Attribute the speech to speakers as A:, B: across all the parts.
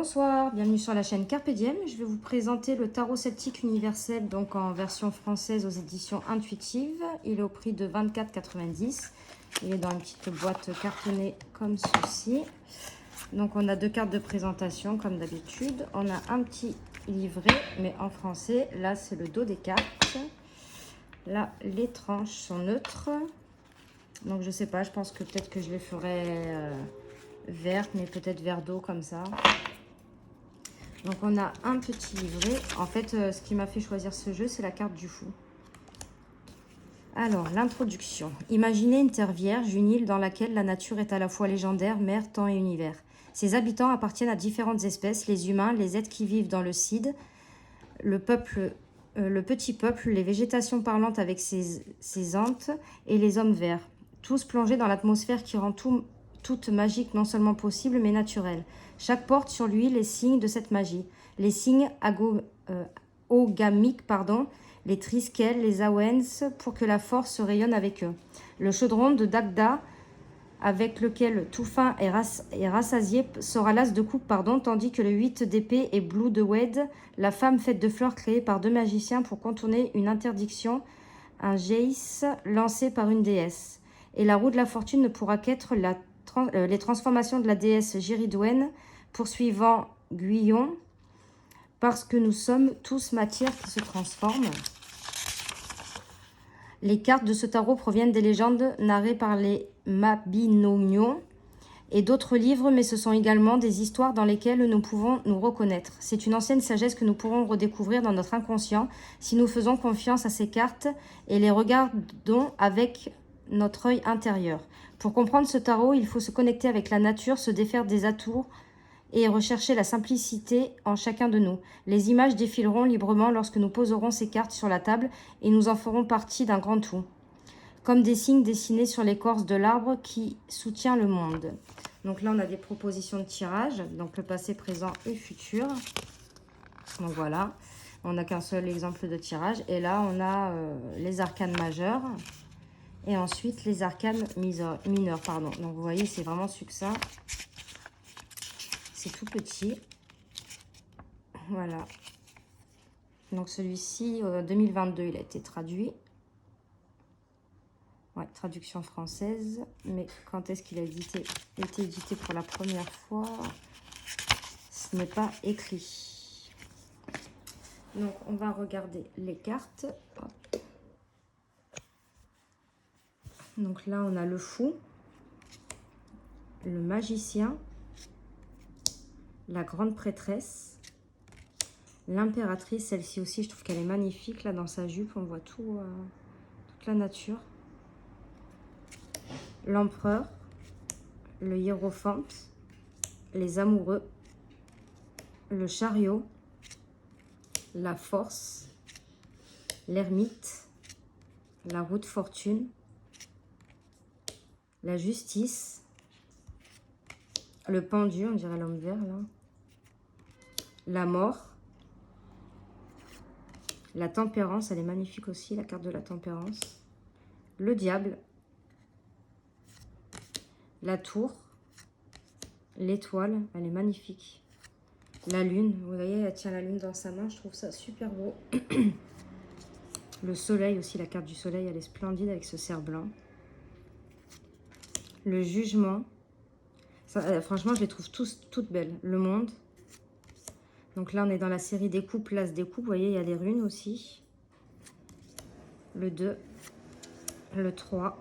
A: Bonsoir, bienvenue sur la chaîne Carpe Diem. Je vais vous présenter le tarot celtique universel, donc en version française aux éditions Intuitives. Il est au prix de 24,90 €. Il est dans une petite boîte cartonnée comme ceci. Donc on a deux cartes de présentation comme d'habitude. On a un petit livret, mais en français. Là, c'est le dos des cartes. Là, les tranches sont neutres. Donc je sais pas, je pense que peut-être que je les ferai vertes, mais peut-être vert d'eau comme ça. Donc on a un petit livret. En fait, ce qui m'a fait choisir ce jeu, c'est la carte du fou. Alors, l'introduction. Imaginez une terre vierge, une île dans laquelle la nature est à la fois légendaire, mer, temps et univers. Ses habitants appartiennent à différentes espèces, les humains, les êtres qui vivent dans le cid, le petit peuple, les végétations parlantes avec ses antes et les hommes verts. Tous plongés dans l'atmosphère qui rend toute magique non seulement possible, mais naturelle. Chaque porte sur lui les signes de cette magie. Les signes ogamiques, les Triskel, les Awens, pour que la force se rayonne avec eux. Le chaudron de Dagda, avec lequel Toufin est rassasié, sera l'as de coupe, tandis que le 8 d'épée est Blue de Wed, la femme faite de fleurs créée par deux magiciens pour contourner une interdiction, un Geis lancé par une déesse. Et la roue de la fortune ne pourra qu'être les transformations de la déesse Giridwen, poursuivant Guyon, parce que nous sommes tous matière qui se transforme. Les cartes de ce tarot proviennent des légendes narrées par les Mabinogion et d'autres livres, mais ce sont également des histoires dans lesquelles nous pouvons nous reconnaître. C'est une ancienne sagesse que nous pourrons redécouvrir dans notre inconscient si nous faisons confiance à ces cartes et les regardons avec notre œil intérieur. Pour comprendre ce tarot, il faut se connecter avec la nature, se défaire des atours et rechercher la simplicité en chacun de nous. Les images défileront librement lorsque nous poserons ces cartes sur la table et nous en ferons partie d'un grand tout, comme des signes dessinés sur l'écorce de l'arbre qui soutient le monde. Donc là, on a des propositions de tirage, donc le passé, présent et futur. Donc voilà, on n'a qu'un seul exemple de tirage. Et là, on a les arcanes majeures et ensuite les arcanes mineurs. Donc vous voyez, c'est vraiment succinct. C'est tout petit. Voilà. Donc celui-ci, 2022, il a été traduit. Ouais, traduction française. Mais quand est-ce qu'il a été édité pour la première fois? Ce n'est pas écrit. Donc on va regarder les cartes. Hop. Donc là, on a le fou, le magicien, la grande prêtresse, l'impératrice. Celle-ci aussi, je trouve qu'elle est magnifique. Là, dans sa jupe, on voit toute la nature. L'empereur, le hiérophante, les amoureux, le chariot, la force, l'ermite, la roue de fortune, la justice, le pendu, on dirait l'homme vert là, la mort, la tempérance, elle est magnifique aussi, la carte de la tempérance, le diable, la tour, l'étoile, elle est magnifique, la lune, vous voyez, elle tient la lune dans sa main, je trouve ça super beau. Le soleil aussi, la carte du soleil, elle est splendide avec ce cerf blanc. Le jugement, ça, franchement, je les trouve toutes belles. Le monde. Donc là, on est dans la série des coupes, l'as des coupes. Vous voyez, il y a des runes aussi. Le 2, le 3,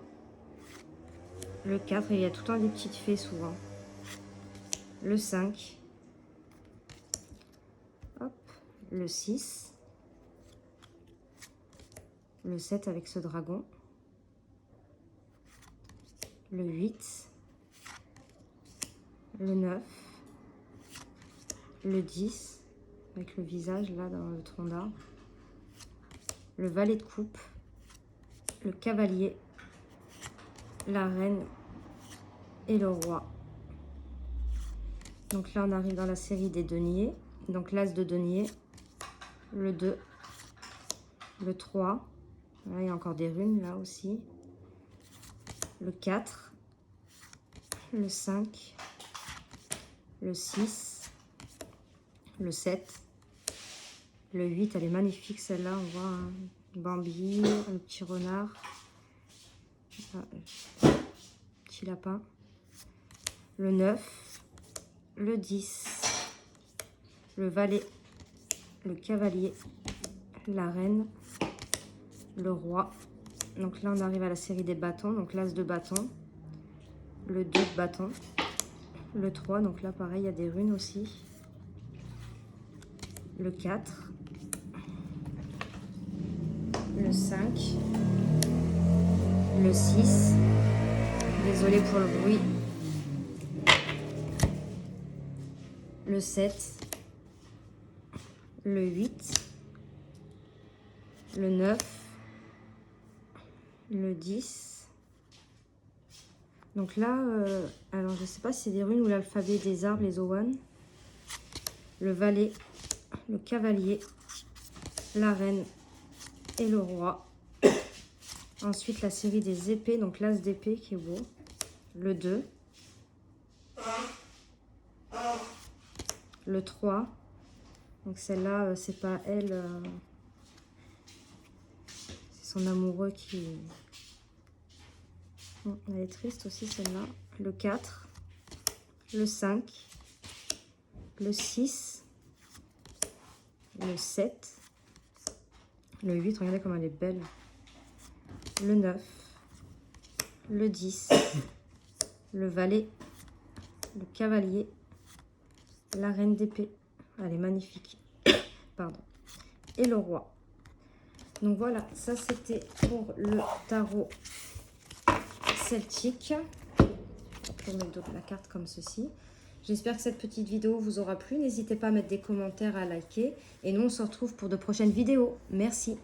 A: le 4. Et il y a tout le temps des petites fées souvent. Le 5. Hop. Le 6. Le 7 avec ce dragon. Le 8. Le 9. Le 10. Avec le visage là dans le tronc d'arbre. Le valet de coupe. Le cavalier. La reine. Et le roi. Donc là, on arrive dans la série des deniers. Donc l'as de denier, le 2, le 3. Là, il y a encore des runes, là aussi. Le 4, le 5, le 6, le 7, le 8, elle est magnifique celle-là, on voit un Bambi, un petit renard, petit lapin, le 9, le 10, le valet, le cavalier, la reine, le roi. Donc là, on arrive à la série des bâtons, donc l'as de bâton, le 2 de bâton, le 3, donc là, pareil, il y a des runes aussi, le 4, le 5, le 6, désolé pour le bruit, le 7, le 8, le 9, le 10. Donc là, alors je sais pas si c'est des runes ou l'alphabet des arbres, les Owan. Le valet, le cavalier, la reine et le roi. Ensuite, la série des épées, donc l'as d'épée qui est beau. Le 2. Le 3. Donc celle-là, c'est pas elle. C'est son amoureux qui... Elle est triste aussi celle-là. Le 4. Le 5. Le 6. Le 7. Le 8, regardez comme elle est belle. Le 9. Le 10. Le valet. Le cavalier. La reine d'épée. Elle est magnifique. Pardon. Et le roi. Donc voilà, ça c'était pour le tarot celtique. Pour mettre la carte comme ceci. J'espère que cette petite vidéo vous aura plu. N'hésitez pas à mettre des commentaires, à liker. Et nous, on se retrouve pour de prochaines vidéos. Merci.